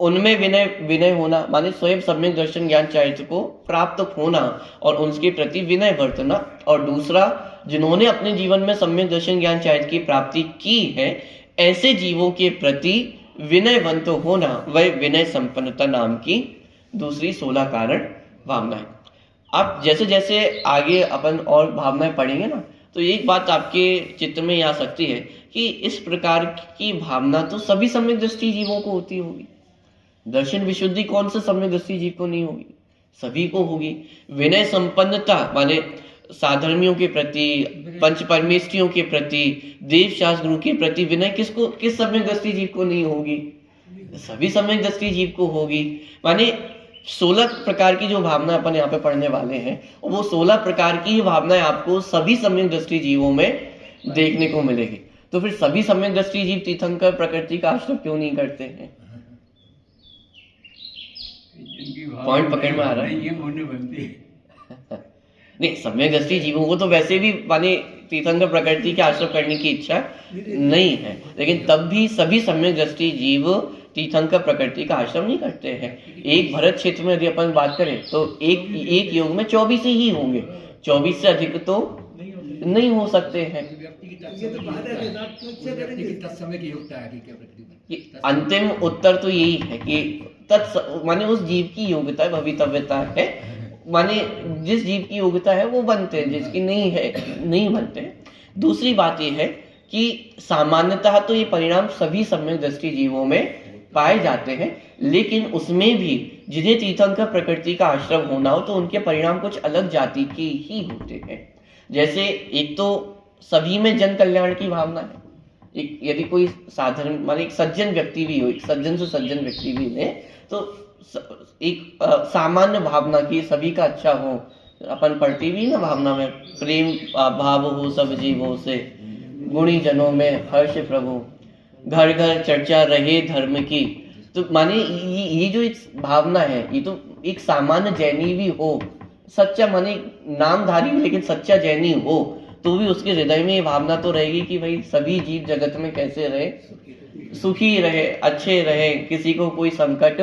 उनमें विनय होना, माने स्वयं सम्यक दर्शन ज्ञान चारित्र को प्राप्त होना और उनके प्रति विनय बरतना। और दूसरा, जिन्होंने अपने जीवन में सम्यक दर्शन ज्ञान चारित्र की प्राप्ति की है, ऐसे जीवों के प्रति विनयवंत होना, वह विनय संपन्नता नाम की दूसरी 16 कारण भावना है। आप जैसे जैसे आगे अपन और भावनाएं पढ़ेंगे ना, तो एक बात आपके चित्र में आ सकती है कि इस प्रकार की भावना तो सभी सम्यक दृष्टि जीवों को होती होगी। दर्शन विशुद्धि कौन से सम्यक दृष्टि जीव को नहीं होगी? सभी को होगी। विनय संपन्नता माने साधर्मियों के प्रति, पंच परमेष्ठियों के प्रति, देव शास्त्र गुरु के प्रति विनय किस सम्यक दृष्टि जीव को नहीं होगी? सभी सम्यक दृष्टि जीव को होगी। माने 16 प्रकार की जो भावना अपन यहाँ पे पढ़ने वाले हैं, वो 16 प्रकार की भावनाएं आपको सभी सम्यक दृष्टि जीवों में देखने को मिलेगी। तो फिर सभी सम्यक दृष्टि जीव तीर्थंकर प्रकृति का आश्रय क्यों नहीं करते हैं? पॉइंट पकड़ में आ रहा है? ये होने बनती है। नहीं, सम्यक दृष्टि जीवों को तो वैसे भी माने तीर्थंकर प्रकृति के आश्रय करने की इच्छा नहीं है, लेकिन तब भी सभी सम्यक दृष्टि जीव तीर्थंकर प्रकृति का आश्रम नहीं करते हैं। एक भरत क्षेत्र में यदि अपन बात करें तो एक योग में 24 ही होंगे, 24 से अधिक तो नहीं हो सकते हैं। तत्समय की योग्यता है कि क्या प्रकृति में? अंतिम उत्तर तो यही है कि माने उस जीव की योग्यता है, भवितव्यता है, माने जिस जीव की योग्यता है वो बनते हैं, जिसकी नहीं है नहीं बनते हैं। दूसरी बात ये है कि सामान्यतः तो ये परिणाम सभी सम्यक दृष्टि जीवों में पाए जाते हैं, लेकिन उसमें भी जिन्हें तीर्थंकर प्रकृति का आश्रम होना हो तो उनके परिणाम कुछ अलग जाति के ही होते हैं। जैसे एक तो सभी में जन कल्याण की भावना है। एक यदि कोई साधारण माने एक सज्जन व्यक्ति भी हो, एक सज्जन से सज्जन व्यक्ति भी ले तो एक सामान्य भावना की सभी का अच्छा हो, अपन पढ़ती भी ना भावना में, प्रेम भाव हो सब जीवों से, गुणी जनों में हर्ष प्रभु, घर घर चर्चा रहे धर्म की। तो माने ये जो एक भावना है, ये तो एक सामान्य जैनी भी हो, सच्चा माने नामधारी लेकिन सच्चा जैनी हो तो भी उसके हृदय में ये भावना तो रहेगी कि भाई सभी जीव जगत में कैसे रहे, सुखी रहे, अच्छे रहे, किसी को कोई संकट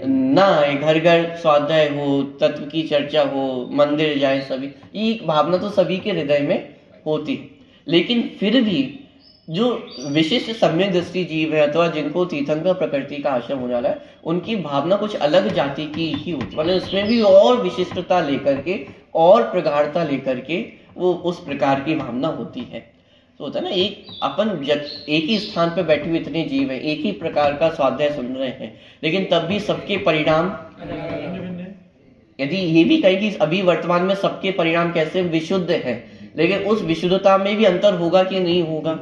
ना आए, घर घर स्वाध्याय हो, तत्व की चर्चा हो, मंदिर जाए सभी, ये भावना तो सभी के हृदय में होती है। लेकिन फिर भी जो विशिष्ट सम्यक दृष्टि जीव है अथवा जिनको तीर्थंकर प्रकृति का आश्रम होने वाला है, उनकी भावना कुछ अलग जाति की ही होती, मतलब उसमें भी और विशिष्टता लेकर के और प्रगाढ़ता लेकर के वो उस प्रकार की भावना होती है। तो होता है ना, एक अपन एक ही स्थान पे बैठे हुए इतने जीव हैं, एक ही प्रकार का स्वाध्याय सुन रहे हैं, लेकिन तब भी सबके परिणाम, यदि ये भी कहे कि अभी वर्तमान में सबके परिणाम कैसे विशुद्ध है, लेकिन उस विशुद्धता में भी अंतर होगा कि नहीं होगा,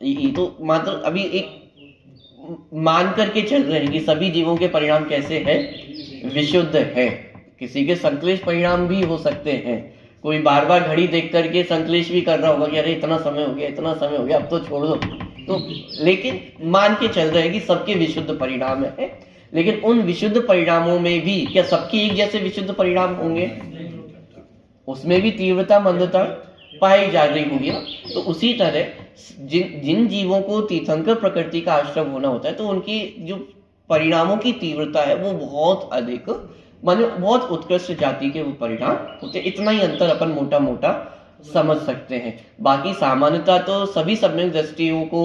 ये तो मात्र अभी एक मान करके चल रहे हैं कि सभी जीवों के परिणाम कैसे है, विशुद्ध है। किसी के संक्लेश परिणाम भी हो सकते हैं, कोई बार बार घड़ी देख करके संक्लेश भी कर रहा होगा कि अरे इतना समय हो गया, इतना समय हो गया, अब तो छोड़ दो, तो लेकिन मान के चल रहे हैं कि सबके विशुद्ध परिणाम है। लेकिन उन विशुद्ध परिणामों में भी क्या सबके एक जैसे विशुद्ध परिणाम होंगे? उसमें भी तीव्रता मंदता पाई जा रही होगी ना। तो उसी तरह जिन जीवों को तीर्थंकर प्रकृति का आश्रम होना होता है तो उनकी जो परिणामों की तीव्रता है वो बहुत अधिक, माने बहुत उत्कृष्ट जाति के वो परिणाम होते, इतना ही अंतर अपन मोटा मोटा समझ सकते हैं। बाकी सामान्यता तो सभी सम्यक दृष्टियों को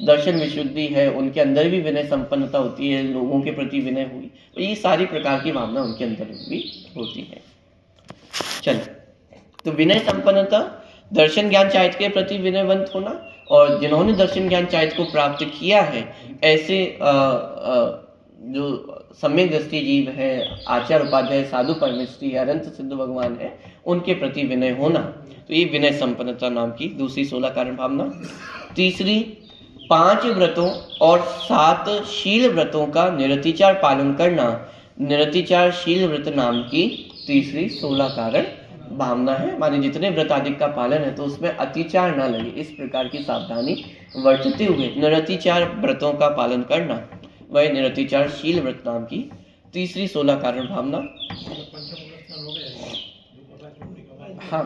दर्शन विशुद्धि है, उनके अंदर भी विनय संपन्नता होती है, लोगों के प्रति विनय हुई, तो ये सारी प्रकार की भावना उनके अंदर भी होती है। चलो, तो विनय संपन्नता, दर्शन ज्ञान चारित्र के प्रति विनयवंत होना, और जिन्होंने दर्शन ज्ञान चारित्र को प्राप्त किया है ऐसे जो सम्यक दृष्टि जीव है, आचार्य उपाध्याय साधु परमेष्ठी अनंत सिद्ध भगवान है, उनके प्रति विनय होना, तो ये विनय संपन्नता नाम की दूसरी 16 कारण भावना। तीसरी, 5 व्रतों और 7 शील व्रतों का निरतिचार पालन करना, निरतिचार शील व्रत नाम की तीसरी 16 कारण भावना है। माने जितने व्रत आदि का पालन है तो उसमें अतिचार ना लगे, इस प्रकार की सावधानी बरतते हुए निरतिचार व्रतों का पालन करना, वह निरतिचार शील व्रत नाम की तीसरी 16 कारण भावना। हाँ,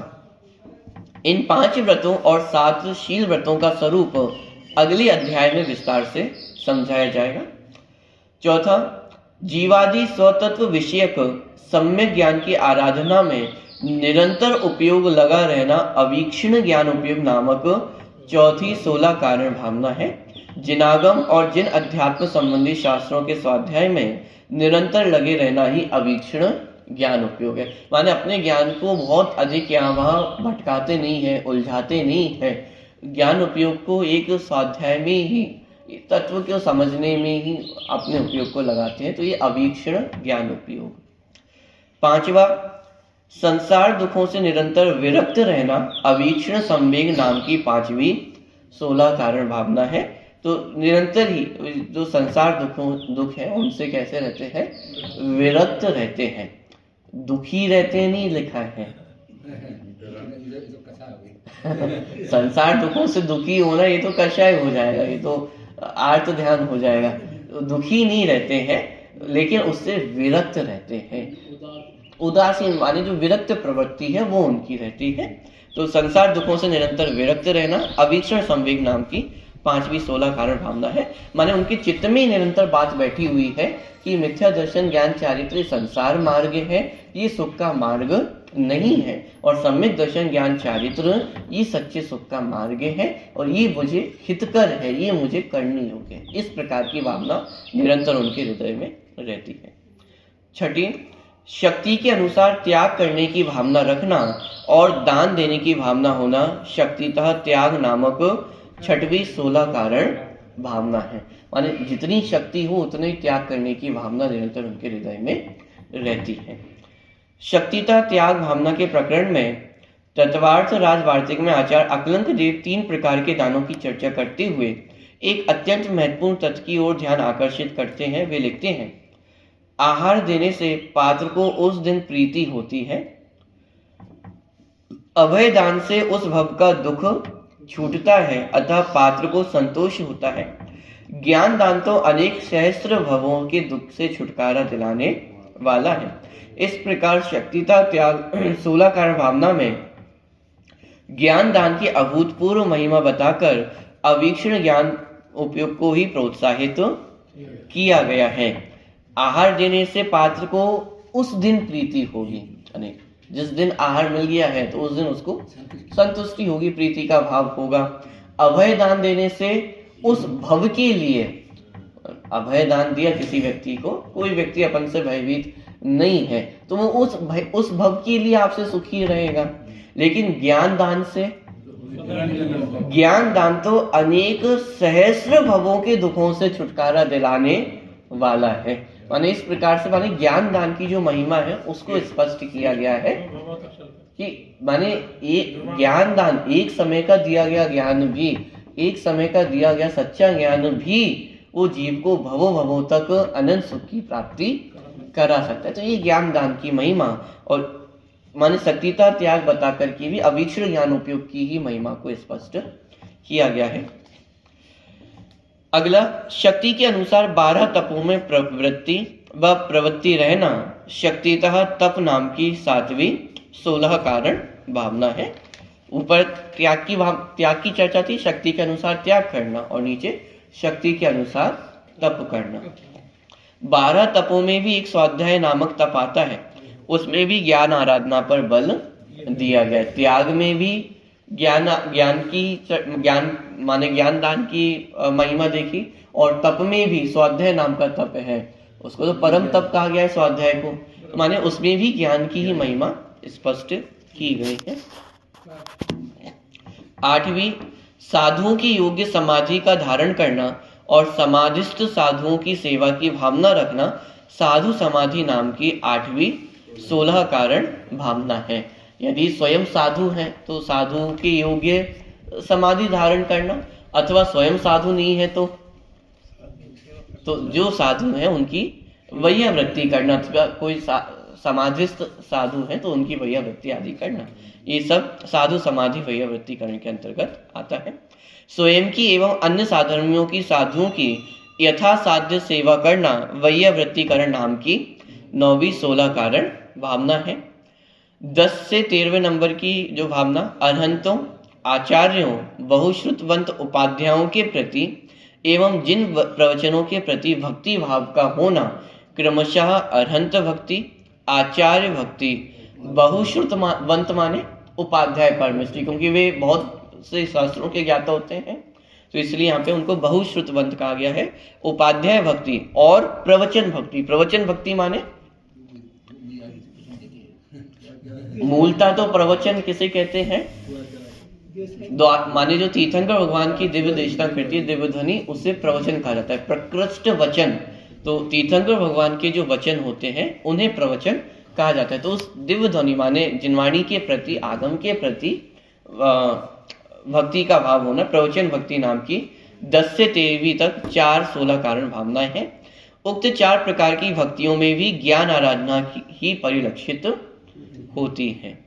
इन 5 व्रतों और 7 शील व्रतों का स्वरूप अगले अध्याय में विस्तार से समझाया जाएगा। चौथा, जीवादि स्वतत्व विषयक सम्यक ज्ञान की आराधना में निरंतर उपयोग लगा रहना अवीक्षण ज्ञान उपयोग नामक चौथी 16 कारण भावना है। जिनागम और जिन अध्यात्म संबंधी शास्त्रों के स्वाध्याय में निरंतर लगे रहना ही अवीक्षण ज्ञान उपयोग है। माने अपने ज्ञान को बहुत अधिक यहाँ वहाँ भटकाते नहीं है, उलझाते नहीं है, ज्ञान उपयोग को एक स्वाध्याय में ही, तत्व को समझने में ही अपने उपयोग को लगाते हैं, तो ये अवीक्षण ज्ञान उपयोग। पांचवा, संसार दुखों से निरंतर विरक्त रहना अवीक्षण संवेग नाम की 5वीं 16 कारण भावना है। तो निरंतर ही जो संसार दुख है उनसे कैसे रहते हैं, विरक्त रहते हैं, दुखी रहते नहीं लिखा है संसार दुखों से दुखी होना ये तो कषाय हो जाएगा, ये तो आर्त ध्यान हो जाएगा। तो दुखी नहीं रहते हैं लेकिन उससे विरक्त रहते हैं, उदासीन माने जो विरक्त प्रवृत्ति है वो उनकी रहती है। तो संसार दुखों से निरंतर विरक्त रहना अवीक्षण संवेग नाम की 5वीं 16 कारण भावना है। माने उनके चित्त में निरंतर बात बैठी हुई है कि मिथ्या दर्शन ज्ञान चारित्र संसार मार्ग है, ये सुख का मार्ग नहीं है, और सम्यक दर्शन ज्ञान चारित्र ये सच्चे सुख का मार्ग है, और ये मुझे हितकर है, ये मुझे करनी योग्य है। इस प्रकार की भावना निरंतर उनके हृदय में रहती है। छठी, शक्ति के अनुसार त्याग करने की भावना रखना और दान देने की भावना होना शक्तितः त्याग नामक 6वीं 16 कारण भावना है। माने जितनी शक्ति हो उतने त्याग करने की भावना निरंतर उनके हृदय में रहती है। शक्तितः त्याग भावना के प्रकरण में तत्वार्थ राजवार्तिक में आचार्य अकलंक देव 3 प्रकार के दानों की चर्चा करते हुए एक अत्यंत महत्वपूर्ण तथ्य की ओर ध्यान आकर्षित करते हैं। वे लिखते हैं, आहार देने से पात्र को उस दिन प्रीति होती है, अभय दान से उस भव का दुख छूटता है, अतः पात्र को संतोष होता है। ज्ञान दान तो अनेक सहस्त्र भवों के दुख से छुटकारा दिलाने वाला है। इस प्रकार शक्तिता त्याग 16 कारण भावना में ज्ञान दान की अभूतपूर्व महिमा बताकर अवीक्षण ज्ञान उपयोग को ही प्रोत्साहित किया गया है। आहार देने से पात्र को उस दिन प्रीति होगी, यानी जिस दिन आहार मिल गया है तो उस दिन उसको संतुष्टि होगी, प्रीति का भाव होगा। अभय दान देने से उस भव के लिए, अभय दान दिया किसी व्यक्ति को, कोई व्यक्ति अपन से भयभीत नहीं है तो वो उस भव के लिए आपसे सुखी रहेगा। लेकिन ज्ञान दान से, ज्ञान दान तो अनेक सहस्र भवों के दुखों से छुटकारा दिलाने वाला है। माने इस प्रकार से माने ज्ञान दान की जो महिमा है उसको स्पष्ट किया गया है कि माने एक ज्ञान दान, एक समय का दिया गया ज्ञान भी, एक समय का दिया गया सच्चा ज्ञान भी वो जीव को भवों भवों तक अनंत सुख की प्राप्ति करा सकता है। तो ये ज्ञान दान की महिमा और माने शक्तिता त्याग बता करके भी अवीक्षण ज्ञान उपयोग की ही महिमा को स्पष्ट किया गया है। अगला, शक्ति के अनुसार 12 तपों में प्रवृत्ति व प्रवृत्ति रहना शक्तितः तप नाम की 7वीं 16 कारण भावना है। ऊपर त्याग की चर्चा थी, शक्ति के अनुसार त्याग करना, और नीचे शक्ति के अनुसार तप करना। 12 तपों में भी एक स्वाध्याय नामक तप आता है, उसमें भी ज्ञान आराधना पर बल दिया गया। त्याग में भी ज्ञान माने ज्ञान दान की महिमा देखी, और तप में भी स्वाध्याय नाम का तप है, उसको तो परम तप कहा गया है स्वाध्याय को, तो माने उसमें भी ज्ञान की ही महिमा स्पष्ट की गई है। 8वीं, साधुओं की योग्य समाधि का धारण करना और समाधिस्थ साधुओं की सेवा की भावना रखना साधु समाधि नाम की 8वीं 16 कारण भावना है। यदि स्वयं साधु हैं तो साधु के योग्य समाधि धारण करना, अथवा स्वयं साधु नहीं है तो जो साधु हैं उनकी वैयावृत्ति करना, अथवा कोई समाधिस्थ साधु हैं तो उनकी वैयावृत्ति आदि करना, ये सब साधु समाधि वैयावृत्ति करने के अंतर्गत आता है। स्वयं की एवं अन्य साधर्मियों की साधुओं की यथासाध्य सेवा करना वैयावृत्तिकरण नाम की 9वीं 16 कारण भावना है। 10 से 13वें नंबर की जो भावना अरहंतों, आचार्यों, बहुश्रुतवंत उपाध्यायों के प्रति एवं जिन प्रवचनों के प्रति भक्ति भाव का होना, क्रमशः अरहंत भक्ति, आचार्य भक्ति, बहुश्रुतवंत माने उपाध्याय परमेष्ठी, क्योंकि वे बहुत से शास्त्रों के ज्ञाता होते हैं तो इसलिए यहाँ पे उनको बहुश्रुतवंत कहा गया है। उपाध्याय भक्ति और प्रवचन भक्ति, प्रवचन भक्ति माने मूलता तो प्रवचन किसे कहते हैं, माने जो तीर्थंकर भगवान की दिव्य देशना करती है दिव्य ध्वनि, उसे प्रवचन कहा जाता है। प्रकृष्ट वचन, तो तीर्थंकर भगवान के जो वचन होते हैं उन्हें प्रवचन कहा जाता है। तो उस दिव्य ध्वनि माने जिनवाणी के प्रति, आगम के प्रति भक्ति का भाव होना प्रवचन भक्ति नाम की 10 से 13वीं तक 4 16 कारण भावनाएं हैं। उक्त 4 प्रकार की भक्तियों में भी ज्ञान आराधना ही परिलक्षित होती है।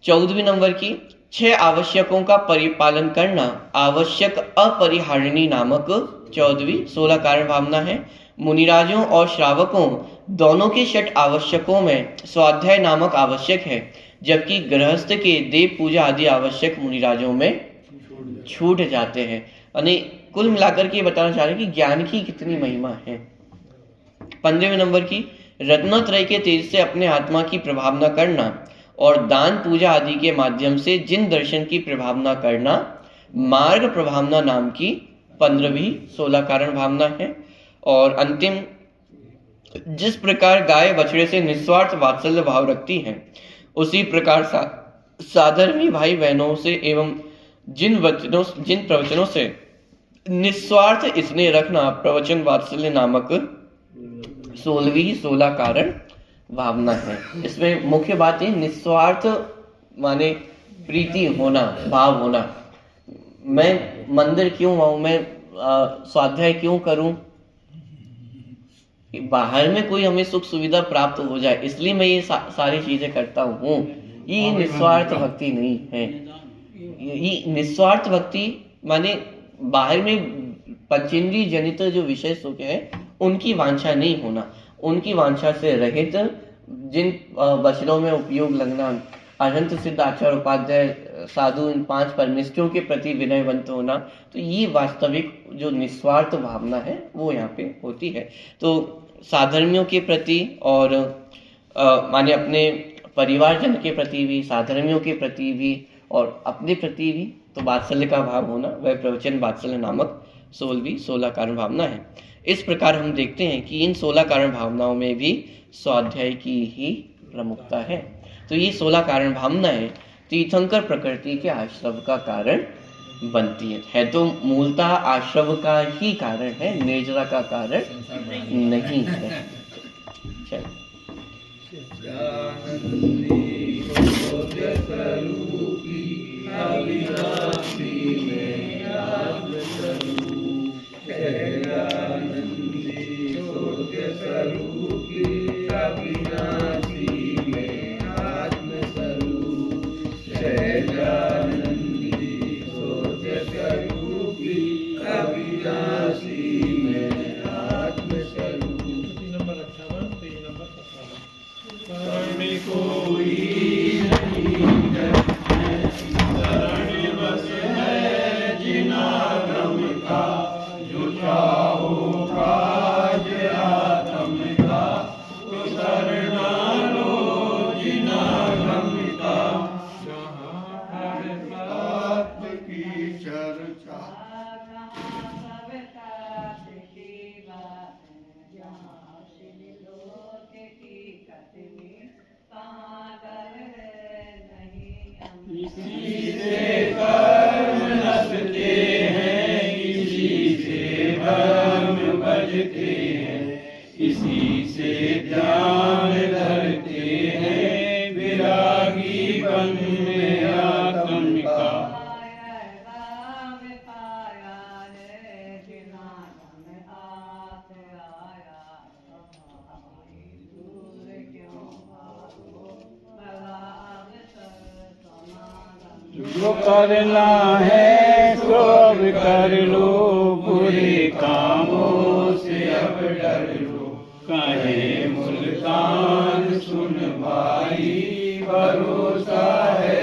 14वीं नंबर की 6 आवश्यकों का परिपालन करना आवश्यक अपरिहारिणी नामक 14वीं 16 कारण भावना है। मुनिराजों और श्रावकों दोनों के षट आवश्यकों में स्वाध्याय नामक आवश्यक है, जबकि गृहस्थ के देव पूजा आदि आवश्यक मुनिराजों में छूट जाते हैं। यानी कुल मिलाकर के बताना चाह रहे हैं कि ज्ञान की कितनी महिमा है। 15वें नंबर की, रत्नत्रय के तेज से अपने आत्मा की प्रभावना करना और दान पूजा आदि के माध्यम से जिन दर्शन की प्रभावना करना मार्ग प्रभावना नाम की 15वीं 16 कारण भावना है। और अंतिम, जिस प्रकार गाय बछड़े से निस्वार्थ वात्सल्य भाव रखती है, उसी प्रकार साधर्मी भाई बहनों से एवं जिन प्रवचनों से निस्वार्थ स्नेह रखना प्रवचन वात्सल्य नामक 16वीं 16 कारण भावना है। इसमें मुख्य बात है निस्वार्थ माने प्रीति होना, भाव होना। मैं मंदिर क्यों आऊं, मैं स्वाध्याय क्यों करूं, बाहर में कोई हमें सुख सुविधा प्राप्त हो जाए इसलिए मैं ये सारी चीजें करता हूँ। ये निस्वार्थ भक्ति नहीं है। ये निस्वार्थ भक्ति माने बाहर में पंचेंद्रिय जनित जो विषय सुख है उनकी वांछा नहीं होना, उनकी वांछा से रहित जिन वचनों में उपयोग लगना, अनंत सिद्ध आचार्य उपाध्याय साधु इन 5 परमेष्ठियों के प्रति विनयवंत होना, तो ये वास्तविक जो निस्वार्थ भावना है वो यहाँ पे होती है। तो साधर्मियों के प्रति और माने अपने परिवारजन के प्रति भी, साधर्मियों के प्रति भी और अपने प्रति भी तो वात्सल्य का भाव होना, वह प्रवचन वात्सल्य नामक 16वीं 16 कारण भावना है। इस प्रकार हम देखते हैं कि इन 16 कारण भावनाओं में भी स्वाध्याय की ही प्रमुखता है। तो ये 16 कारण भावनाएं तीर्थंकर प्रकृति के आश्रव का कारण बनती है तो मूलतः आश्रव का ही कारण है, निर्जरा का कारण नहीं है। चलो जो करना है सो अब कर लो, बुरे कामों से अब डर लो। कहे मुल्तान सुन भाई, भरोसा है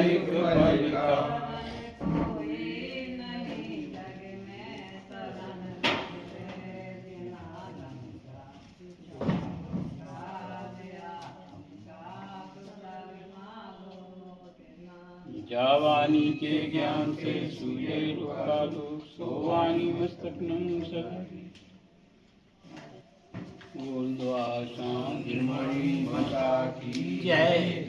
एक पल का। जावानी के ज्ञान से सूर्य लुका दो, सोवानी मस्तक नम सभी। गोल्द्वार शाम माता की जय।